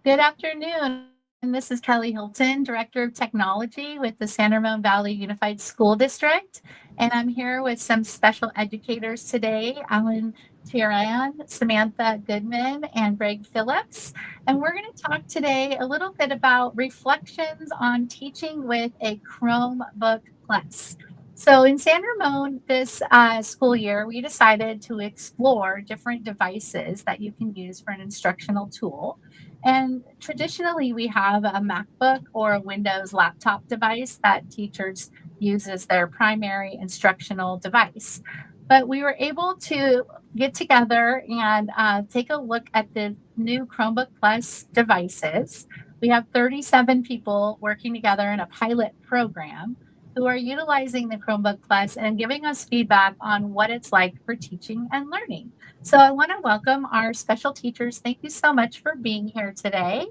Good afternoon. This is Kelly Hilton, Director of Technology with the San Ramon Valley Unified School District. And I'm here with some special educators today, Alan Tiran, Samantha Goodman, and Greg Phillips. And we're going to talk today a little bit about reflections on teaching with a Chromebook Plus. So in San Ramon this school year, we decided to explore different devices that you can use for an instructional tool. And traditionally, we have a MacBook or a Windows laptop device that teachers use as their primary instructional device. But we were able to get together and take a look at the new Chromebook Plus devices. We have 37 people working together in a pilot program who are utilizing the Chromebook Plus and giving us feedback on what it's like for teaching and learning. So I want to welcome our special teachers. Thank you so much for being here today.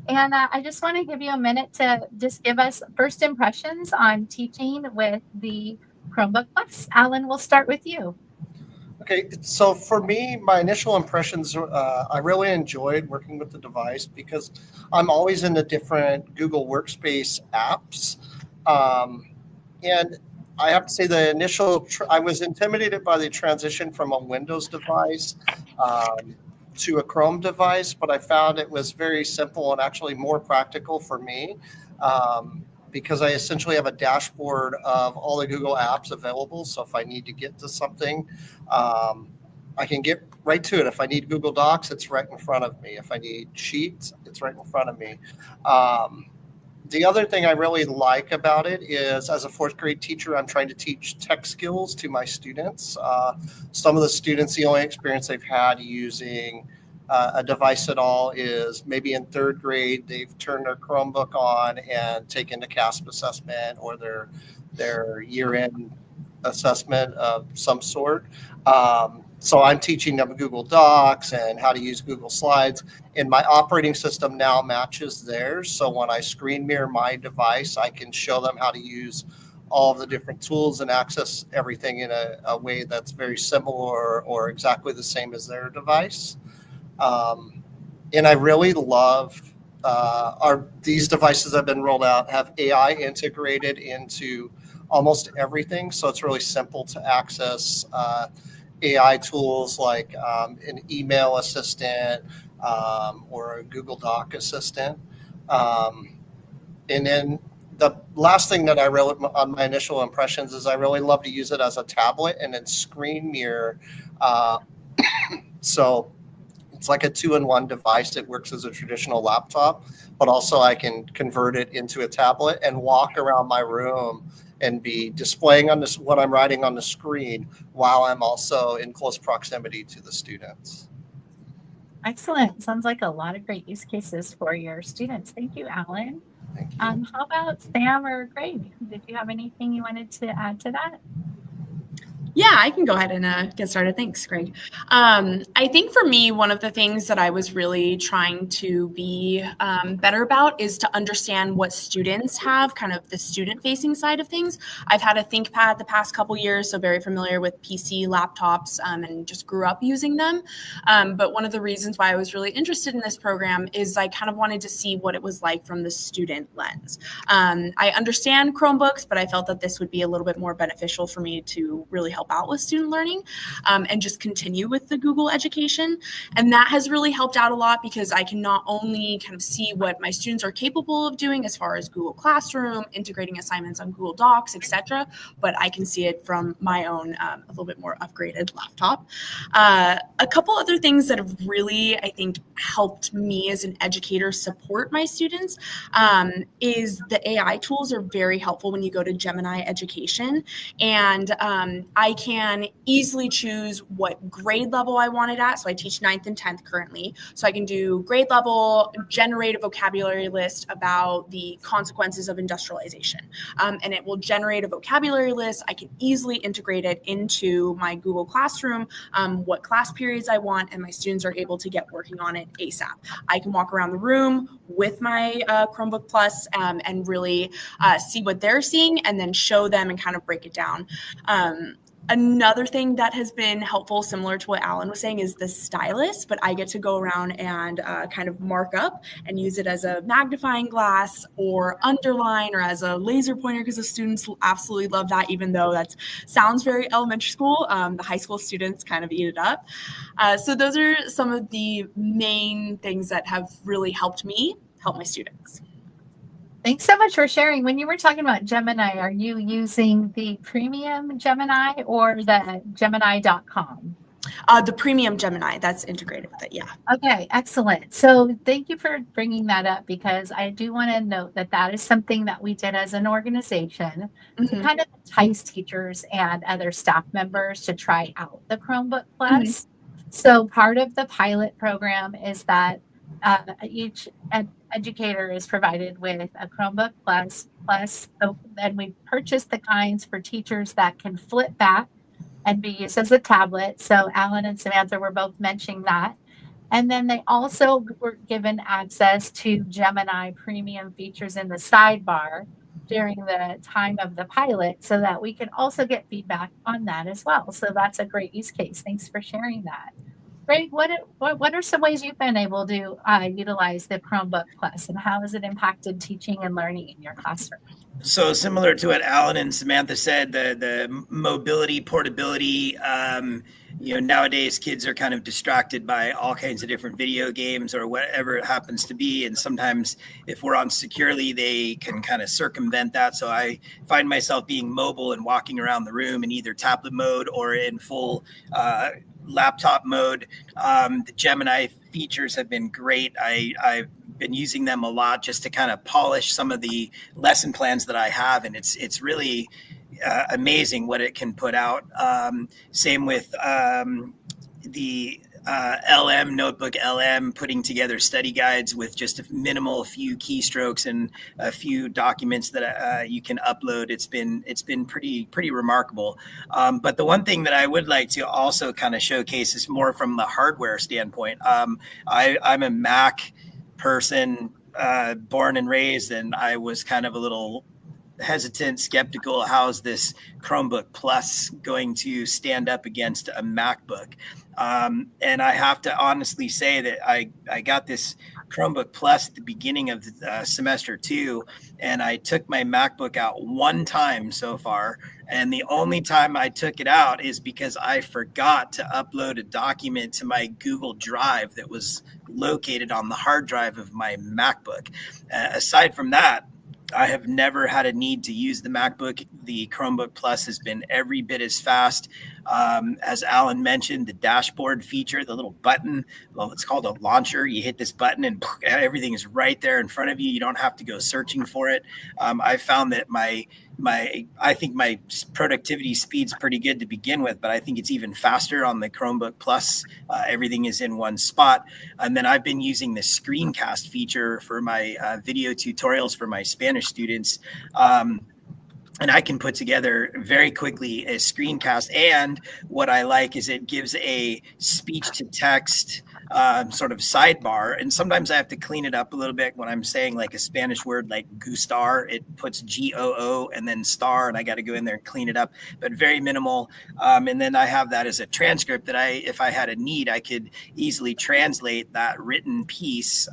And I just want to give you a minute to just give us first impressions on teaching with the Chromebook Plus. Alan, we'll start with you. Okay, so for me, my initial impressions, I really enjoyed working with the device because I'm always in the different Google Workspace apps. And I have to say the initial, I was intimidated by the transition from a Windows device to a Chrome device, but I found it was very simple and actually more practical for me because I essentially have a dashboard of all the Google apps available. So if I need to get to something, I can get right to it. If I need Google Docs, it's right in front of me. If I need Sheets, it's right in front of me. The other thing I really like about it is, as a fourth grade teacher, I'm trying to teach tech skills to my students. Some of the students, the only experience they've had using a device at all is maybe in third grade, they've turned their Chromebook on and taken a CASP assessment or their year-end assessment of some sort. So I'm teaching them Google Docs and how to use Google Slides, and my operating system now matches theirs. So when I screen mirror my device, I can show them how to use all of the different tools and access everything in a way that's very similar or exactly the same as their device. And I really love these devices that have been rolled out have AI integrated into almost everything. So it's really simple to access AI tools like an email assistant or a Google Doc assistant. And then the last thing that I really, on my initial impressions, is I really love to use it as a tablet and then screen mirror. So it's like a 2-in-1 device. It works as a traditional laptop, but also I can convert it into a tablet and walk around my room and be displaying on this what I'm writing on the screen while I'm also in close proximity to the students. Excellent. Sounds like a lot of great use cases for your students. Thank you, Alan. Thank you. How about Sam or Greg? Did you have anything you wanted to add to that? Yeah, I can go ahead and get started. Thanks, Greg. I think for me, one of the things that I was really trying to be better about is to understand what students have, kind of the student-facing side of things. I've had a ThinkPad the past couple years, so very familiar with PC laptops and just grew up using them. But one of the reasons why I was really interested in this program is I kind of wanted to see what it was like from the student lens. I understand Chromebooks, but I felt that this would be a little bit more beneficial for me to really help out with student learning and just continue with the Google education. And that has really helped out a lot because I can not only kind of see what my students are capable of doing as far as Google Classroom, integrating assignments on Google Docs, etc., but I can see it from my own a little bit more upgraded laptop. A couple other things that have really, I think, helped me as an educator support my students is the AI tools are very helpful when you go to Gemini Education. And I can easily choose what grade level I want it at. So I teach 9th and 10th currently. So I can do grade level, generate a vocabulary list about the consequences of industrialization. And it will generate a vocabulary list. I can easily integrate it into my Google Classroom, what class periods I want, and my students are able to get working on it ASAP. I can walk around the room with my Chromebook Plus and really see what they're seeing and then show them and kind of break it down. Another thing that has been helpful, similar to what Alan was saying, is the stylus, but I get to go around and kind of mark up and use it as a magnifying glass or underline or as a laser pointer, because the students absolutely love that, even though that sounds very elementary school. The high school students kind of eat it up. So those are some of the main things that have really helped me help my students. Thanks so much for sharing. When you were talking about Gemini, are you using the premium Gemini or the Gemini.com? The premium Gemini, that's integrated with it, yeah. Okay, excellent. So thank you for bringing that up, because I do want to note that that is something that we did as an organization to kind of entice teachers and other staff members to try out the Chromebook Plus. So part of the pilot program is that each educator is provided with a Chromebook Plus, then we purchase the kinds for teachers that can flip back and be used as a tablet. So Alan and Samantha were both mentioning that. And then they also were given access to Gemini premium features in the sidebar during the time of the pilot, so that we can also get feedback on that as well. So that's a great use case. Thanks for sharing that. Greg, what are some ways you've been able to utilize the Chromebook Plus, and how has it impacted teaching and learning in your classroom? So similar to what Alan and Samantha said, the mobility, portability, nowadays kids are kind of distracted by all kinds of different video games or whatever it happens to be. And sometimes if we're on securely, they can kind of circumvent that. So I find myself being mobile and walking around the room in either tablet mode or in full laptop mode. The Gemini features have been great. I've been using them a lot just to kind of polish some of the lesson plans that I have, and it's really amazing what it can put out. Same with the Notebook LM, putting together study guides with just a few keystrokes and a few documents that you can upload. It's been pretty remarkable. But the one thing that I would like to also kind of showcase is more from the hardware standpoint. I'm a Mac person, born and raised, and I was kind of a little hesitant, skeptical. How's this Chromebook Plus going to stand up against a MacBook? And I have to honestly say that I got this Chromebook Plus at the beginning of the semester 2, and I took my MacBook out one time so far. And the only time I took it out is because I forgot to upload a document to my Google Drive that was located on the hard drive of my MacBook. Aside from that, I have never had a need to use the MacBook. The Chromebook Plus has been every bit as fast. As Alan mentioned, the dashboard feature, the little button, well, it's called a launcher. You hit this button and everything is right there in front of you. You don't have to go searching for it. I found that I think my productivity speed's pretty good to begin with, but I think it's even faster on the Chromebook Plus. Everything is in one spot. And then I've been using the screencast feature for my video tutorials for my Spanish students. And I can put together very quickly a screencast. And what I like is it gives a speech to text sort of sidebar. And sometimes I have to clean it up a little bit when I'm saying like a Spanish word like gustar. It puts GOO and then star, and I got to go in there and clean it up, but very minimal. And then I have that as a transcript that if I had a need, I could easily translate that written piece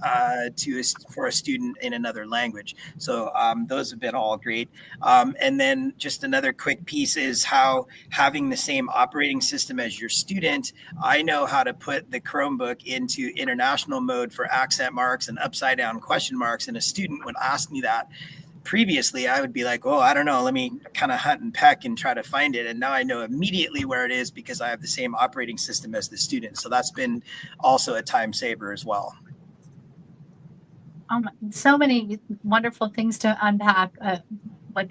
for a student in another language. So those have been all great. And then just another quick piece is how having the same operating system as your student, I know how to put the Chromebook into international mode for accent marks and upside down question marks. And a student would ask me that. Previously, I would be like, oh, I don't know, let me kind of hunt and peck and try to find it. And now I know immediately where it is because I have the same operating system as the student. So that's been also a time saver as well. So many wonderful things to unpack.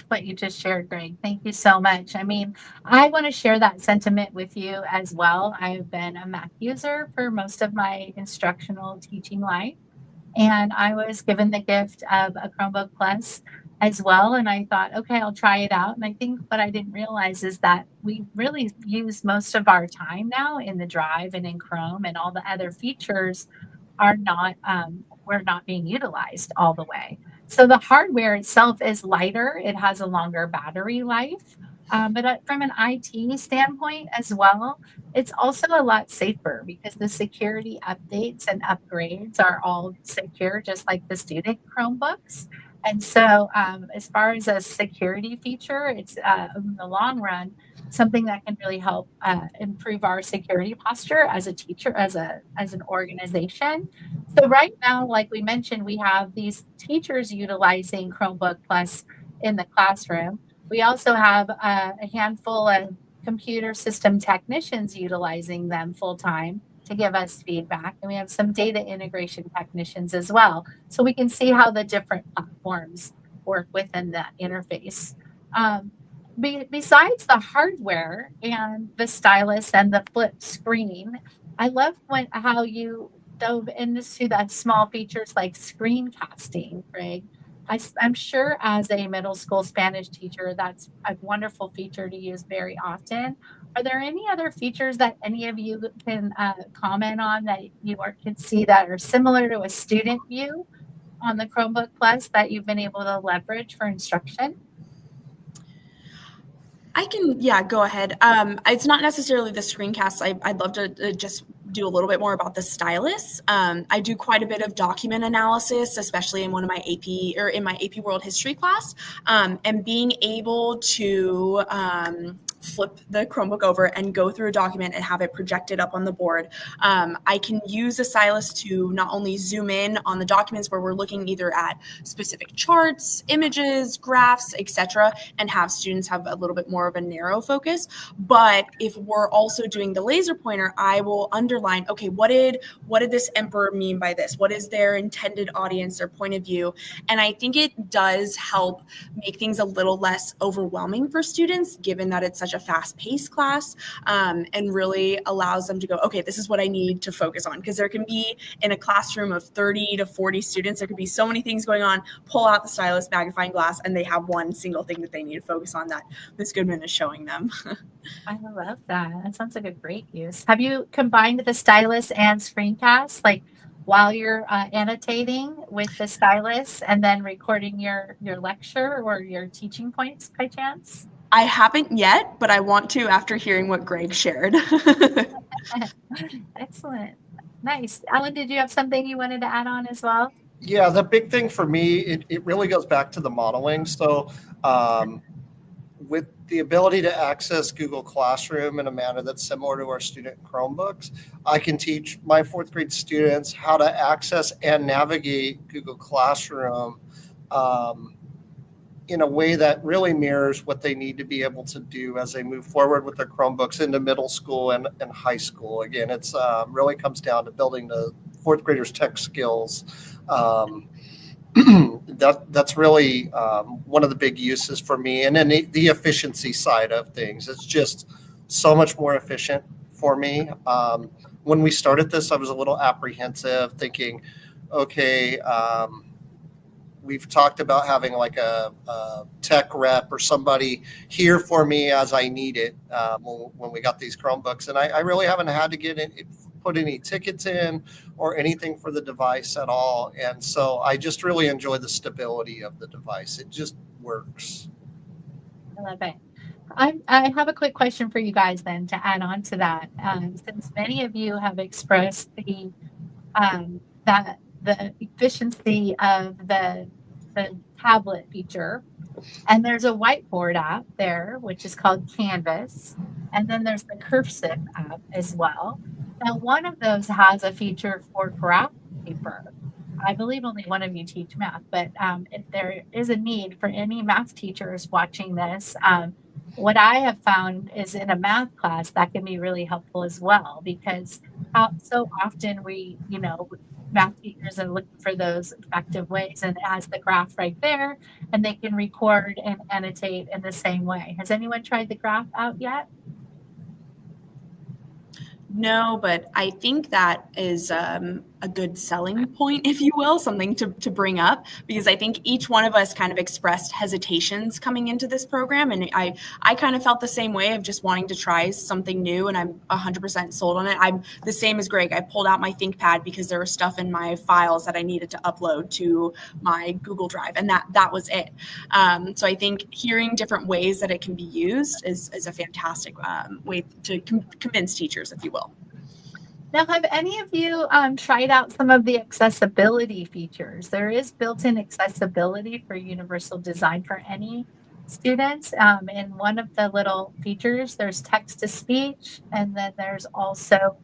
What you just shared, Greg. Thank you so much. I mean, I want to share that sentiment with you as well. I've been a Mac user for most of my instructional teaching life, and I was given the gift of a Chromebook Plus as well. And I thought, okay, I'll try it out. And I think what I didn't realize is that we really use most of our time now in the Drive and in Chrome, and all the other features are not, we're not being utilized all the way. So the hardware itself is lighter. It has a longer battery life. But from an IT standpoint as well, it's also a lot safer because the security updates and upgrades are all secure, just like the student Chromebooks. And so, as far as a security feature, it's in the long run something that can really help improve our security posture as a teacher, as an organization. So right now, like we mentioned, we have these teachers utilizing Chromebook Plus in the classroom. We also have a handful of computer system technicians utilizing them full time to give us feedback. And we have some data integration technicians as well. So we can see how the different platforms work within that interface. Besides the hardware and the stylus and the flip screen, I love how you dove into that small features like screencasting, Greg. I'm sure as a middle school Spanish teacher, that's a wonderful feature to use very often. Are there any other features that any of you can comment on that you can see that are similar to a student view on the Chromebook Plus that you've been able to leverage for instruction? I can, yeah, go ahead. It's not necessarily the screencasts. I'd love to just do a little bit more about the stylus. I do quite a bit of document analysis, especially in one of my AP or in my AP World History class, and being able to flip the Chromebook over and go through a document and have it projected up on the board. I can use a stylus to not only zoom in on the documents where we're looking either at specific charts, images, graphs, etc., and have students have a little bit more of a narrow focus. But if we're also doing the laser pointer, I will underline, okay, what did this emperor mean by this? What is their intended audience, their point of view? And I think it does help make things a little less overwhelming for students, given that it's such a fast-paced class, and really allows them to go, okay, this is what I need to focus on. Because there can be, in a classroom of 30 to 40 students, there could be so many things going on, pull out the stylus, magnifying glass, and they have one single thing that they need to focus on that Ms. Goodman is showing them. I love that. That sounds like a great use. Have you combined the stylus and screencast, like while you're annotating with the stylus and then recording your lecture or your teaching points by chance? I haven't yet, but I want to after hearing what Greg shared. Excellent. Nice. Alan, did you have something you wanted to add on as well? Yeah, the big thing for me, it really goes back to the modeling. So with the ability to access Google Classroom in a manner that's similar to our student Chromebooks, I can teach my fourth grade students how to access and navigate Google Classroom in a way that really mirrors what they need to be able to do as they move forward with their Chromebooks into middle school and high school. Again, it's really comes down to building the fourth graders' tech skills. That's really one of the big uses for me. And then the efficiency side of things, it's just so much more efficient for me. When we started this, I was a little apprehensive, thinking, okay, we've talked about having like a tech rep or somebody here for me as I need it when we got these Chromebooks. And I really haven't had to put any tickets in or anything for the device at all. And so I just really enjoy the stability of the device. It just works. I love it. I have a quick question for you guys then to add on to that. Since many of you have expressed the efficiency of the tablet feature, and there's a whiteboard app there, which is called Canvas, and then there's the Cursive app as well. Now, one of those has a feature for graph paper. I believe only one of you teach math, but if there is a need for any math teachers watching this, what I have found is in a math class that can be really helpful as well, because so often math teachers are looking for those effective ways, and it has the graph right there, and they can record and annotate in the same way. Has anyone tried the graph out yet? No, but I think that is a good selling point, if you will, something to bring up, because I think each one of us kind of expressed hesitations coming into this program. And I kind of felt the same way of just wanting to try something new, and I'm 100% sold on it. I'm the same as Greg. I pulled out my ThinkPad because there was stuff in my files that I needed to upload to my Google Drive, and that was it. So I think hearing different ways that it can be used is a fantastic way to convince teachers, if you will. Now, have any of you tried out some of the accessibility features? There is built-in accessibility for universal design for any students. In one of the little features, there's text-to-speech, and then there's also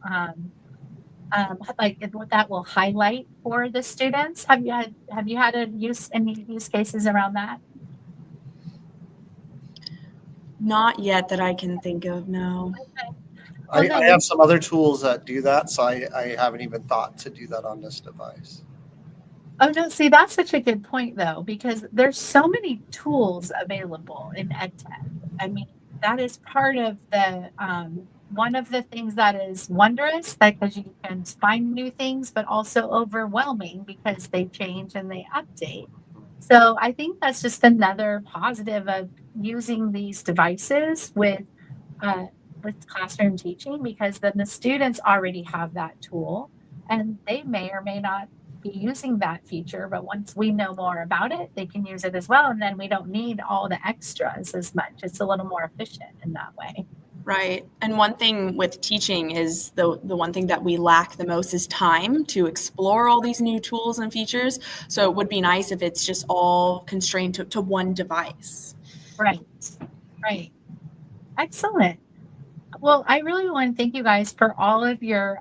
that will highlight for the students. Have you had any use cases around that? Not yet that I can think of, no. Okay. I have some other tools that do that, so I haven't even thought to do that on this device. Oh, no, see, that's such a good point, though, because there's so many tools available in EdTech. I mean, that is part of the one of the things that is wondrous, because you can find new things, but also overwhelming because they change and they update. So I think that's just another positive of using these devices with classroom teaching, because then the students already have that tool and they may or may not be using that feature, but once we know more about it, they can use it as well, and then we don't need all the extras as much. It's a little more efficient in that way. Right. And one thing with teaching is the one thing that we lack the most is time to explore all these new tools and features. So it would be nice if it's just all constrained to one device. Right. Excellent. Well, I really want to thank you guys for all of your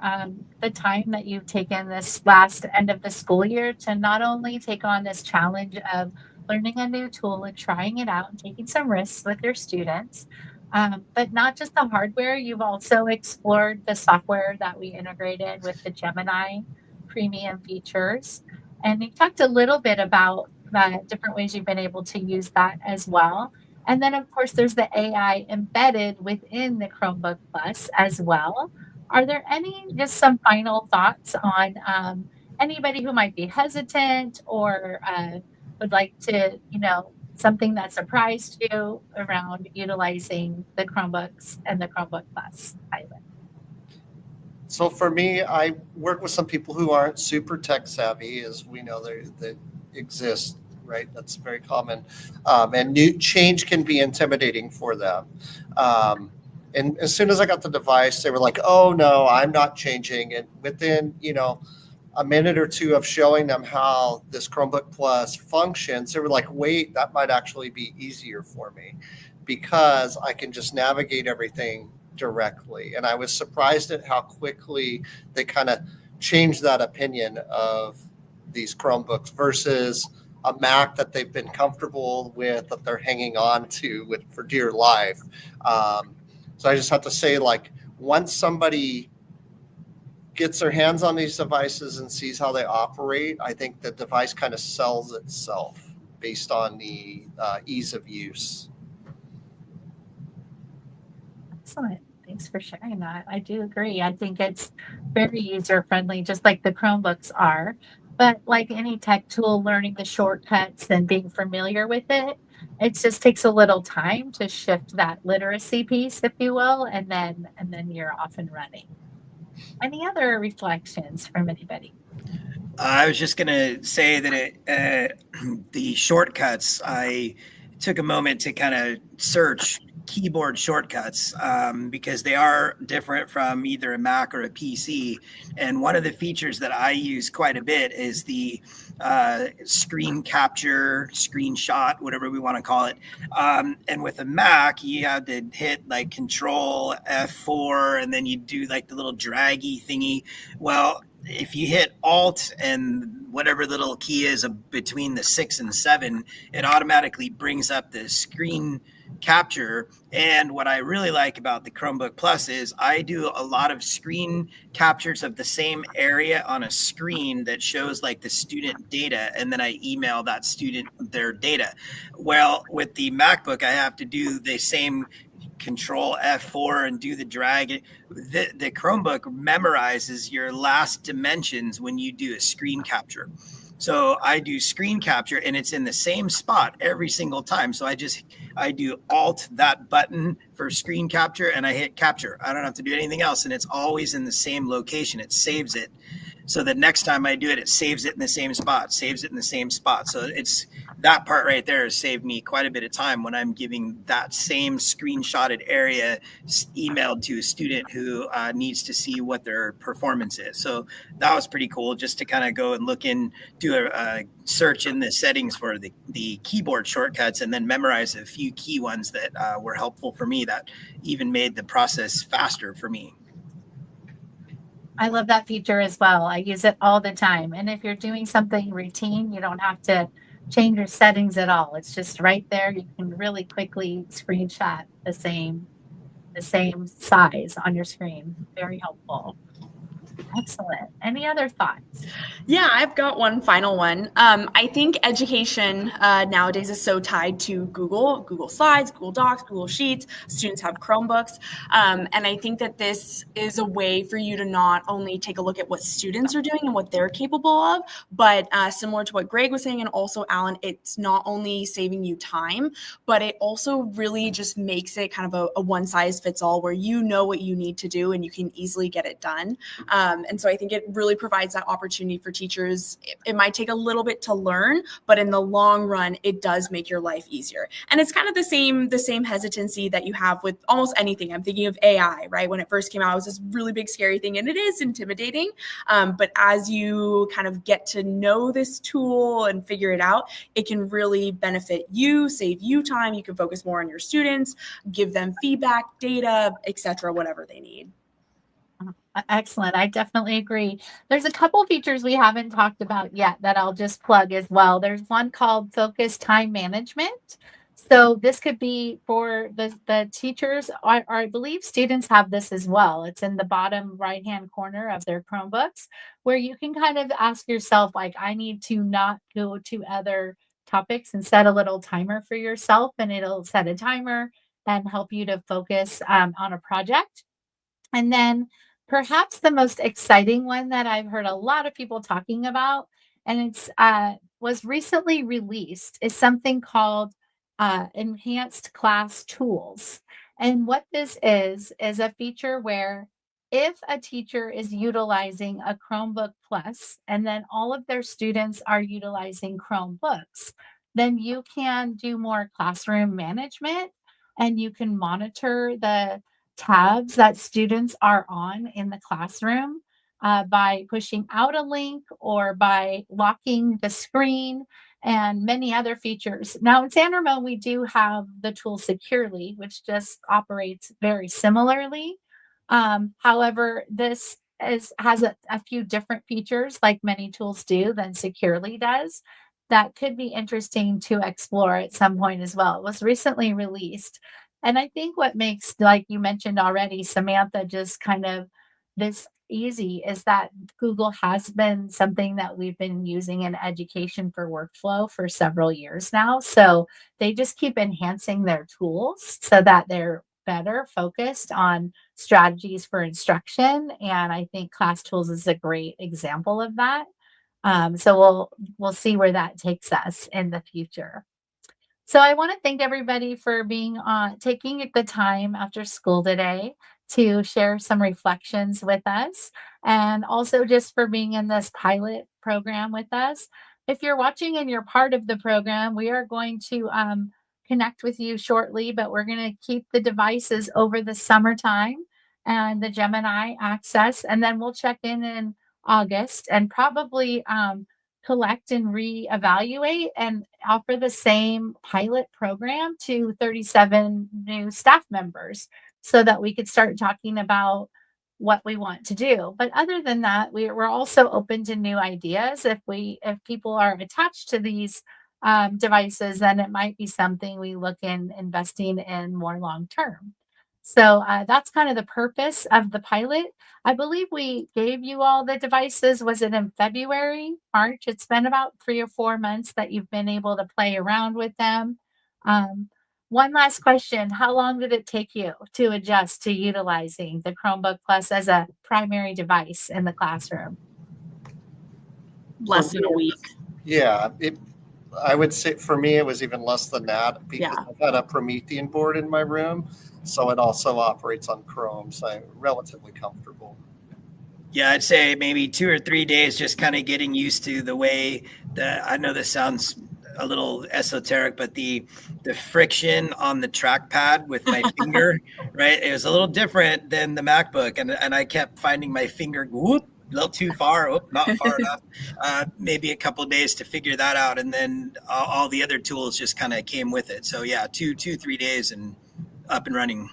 the time that you've taken this last end of the school year to not only take on this challenge of learning a new tool and trying it out and taking some risks with your students, but not just the hardware. You've also explored the software that we integrated with the Gemini premium features, and you talked a little bit about the different ways you've been able to use that as well. And then, of course, there's the AI embedded within the Chromebook Plus as well. Are there just some final thoughts on anybody who might be hesitant or would like to, something that surprised you around utilizing the Chromebooks and the Chromebook Plus pilot? So for me, I work with some people who aren't super tech savvy, as we know they exist. Right, that's very common, and new change can be intimidating for them. And as soon as I got the device, they were like, "Oh no, I'm not changing." And within a minute or two of showing them how this Chromebook Plus functions, they were like, "Wait, that might actually be easier for me because I can just navigate everything directly." And I was surprised at how quickly they kind of changed that opinion of these Chromebooks versus a Mac that they've been comfortable with, that they're hanging on to for dear life. So I just have to say, once somebody gets their hands on these devices and sees how they operate, I think the device kind of sells itself based on the ease of use. Excellent. Thanks for sharing that. I do agree. I think it's very user friendly, just like the Chromebooks are. But like any tech tool, learning the shortcuts and being familiar with it, it just takes a little time to shift that literacy piece, if you will, and then you're off and running. Any other reflections from anybody? I was just going to say that the shortcuts, I took a moment to kind of search keyboard shortcuts because they are different from either a Mac or a PC. And one of the features that I use quite a bit is the screen capture, screenshot, whatever we want to call it. And with a Mac, you have to hit Control F4, and then you do the little draggy thingy. Well, if you hit Alt and whatever little key is between the 6 and 7, it automatically brings up the screen capture. And what I really like about the Chromebook Plus is I do a lot of screen captures of the same area on a screen that shows the student data, and then I email that student their data. Well, with the MacBook, I have to do the same Control F4 and do the drag. The Chromebook memorizes your last dimensions when you do a screen capture. So I do screen capture and it's in the same spot every single time. So I do Alt that button for screen capture and I hit capture. I don't have to do anything else. And it's always in the same location. It saves it. So the next time I do it, it saves it in the same spot, saves it in the same spot. So it's that part right there has saved me quite a bit of time when I'm giving that same screenshotted area emailed to a student who needs to see what their performance is. So that was pretty cool just to kind of go and look in, do a search in the settings for the keyboard shortcuts and then memorize a few key ones that were helpful for me that even made the process faster for me. I love that feature as well. I use it all the time. And if you're doing something routine, you don't have to change your settings at all. It's just right there. You can really quickly screenshot the same size on your screen. Very helpful. Excellent. Any other thoughts? Yeah, I've got one final one. I think education nowadays is so tied to Google Slides, Google Docs, Google Sheets. Students have Chromebooks. And I think that this is a way for you to not only take a look at what students are doing and what they're capable of, but similar to what Greg was saying and also Alan, it's not only saving you time, but it also really just makes it kind of a one size fits all where you know what you need to do and you can easily get it done. And so I think it really provides that opportunity for teachers. It might take a little bit to learn, but in the long run, it does make your life easier. And it's kind of the same hesitancy that you have with almost anything. I'm thinking of AI, right? When it first came out, it was this really big, scary thing, and it is intimidating. But as you kind of get to know this tool and figure it out, it can really benefit you, save you time. You can focus more on your students, give them feedback, data, etc., whatever they need. Excellent. I definitely agree. There's a couple features we haven't talked about yet that I'll just plug as well. There's one called Focus Time Management. So this could be for the teachers, or I believe students have this as well. It's in the bottom right-hand corner of their Chromebooks, where you can kind of ask yourself, like, I need to not go to other topics and set a little timer for yourself, and it'll set a timer and help you to focus on a project. And then perhaps the most exciting one that I've heard a lot of people talking about, and it's was recently released, is something called Enhanced Class Tools. And what this is a feature where if a teacher is utilizing a Chromebook Plus and then all of their students are utilizing Chromebooks, then you can do more classroom management and you can monitor the tabs that students are on in the classroom by pushing out a link or by locking the screen and many other features. Now in San Ramon, we do have the tool Securely, which just operates very similarly. However, this has a few different features like many tools do than Securely does. That could be interesting to explore at some point as well. It was recently released. And I think what makes, like you mentioned already, Samantha, just kind of this easy is that Google has been something that we've been using in education for workflow for several years now. So they just keep enhancing their tools so that they're better focused on strategies for instruction. And I think Class Tools is a great example of that. So we'll see where that takes us in the future. So I want to thank everybody for being taking the time after school today to share some reflections with us, and also just for being in this pilot program with us. If you're watching and you're part of the program, we are going to connect with you shortly, but we're going to keep the devices over the summertime and the Gemini access, and then we'll check in August and probably collect and reevaluate and offer the same pilot program to 37 new staff members so that we could start talking about what we want to do. But other than that, we're also open to new ideas. If people are attached to these devices, then it might be something we look in investing in more long term. So that's kind of the purpose of the pilot. I believe we gave you all the devices. Was it in February, March? It's been about 3 or 4 months that you've been able to play around with them. One last question. How long did it take you to adjust to utilizing the Chromebook Plus as a primary device in the classroom? Less than a week. Yeah, I would say for me, it was even less than that because Yeah. I've got a Promethean board in my room. So it also operates on Chrome. So I'm relatively comfortable. Yeah, I'd say maybe 2 or 3 days, just kind of getting used to the way that, I know this sounds a little esoteric, but the friction on the trackpad with my finger, right? It was a little different than the MacBook. And I kept finding my finger, whoop, a little too far, whoop, not far enough. Maybe a couple of days to figure that out. And then all the other tools just kind of came with it. So yeah, 3 days and up and running.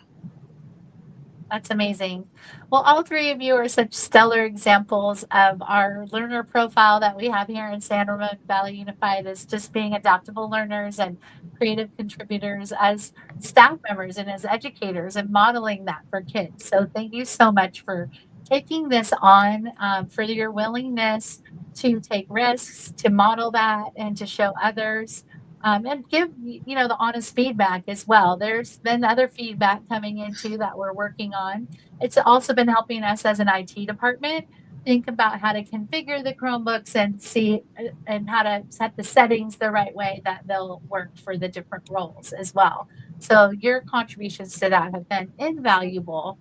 That's amazing. Well, all three of you are such stellar examples of our learner profile that we have here in San Ramon Valley Unified as just being adaptable learners and creative contributors as staff members and as educators and modeling that for kids. So thank you so much for taking this on, for your willingness to take risks, to model that, and to show others. And give the honest feedback as well. There's been other feedback coming into that we're working on. It's also been helping us as an IT department think about how to configure the Chromebooks and see and how to set the settings the right way that they'll work for the different roles as well. So your contributions to that have been invaluable.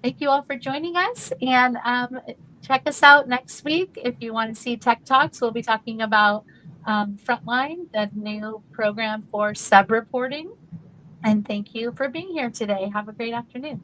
Thank you all for joining us, and check us out next week if you want to see Tech Talks. We'll be talking about Frontline, the new program for sub-reporting. And thank you for being here today. Have a great afternoon.